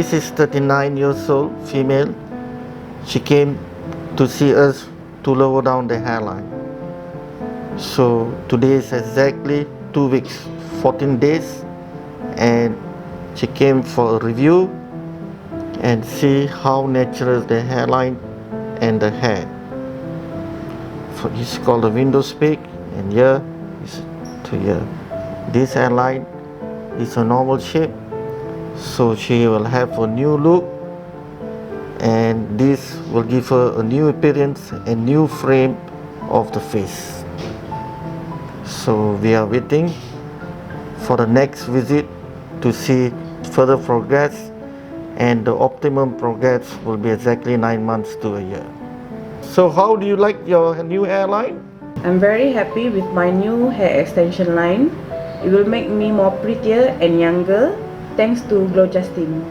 This is 39 years old, female. She came to see us to lower down the hairline. So today is exactly 2 weeks, 14 days, and she came for a review and see how natural the hairline and the hair. So this is called the window peak, and here is to here. This hairline is a normal shape, so she will have a new look, and this will give her a new appearance and new frame of the face. So we are waiting for the next visit to see further progress, and the optimum progress will be exactly 9 months to a year. So how do you like your new hairline? I'm very happy with my new hair extension line. It will make me more prettier and younger thanks to Glojas team.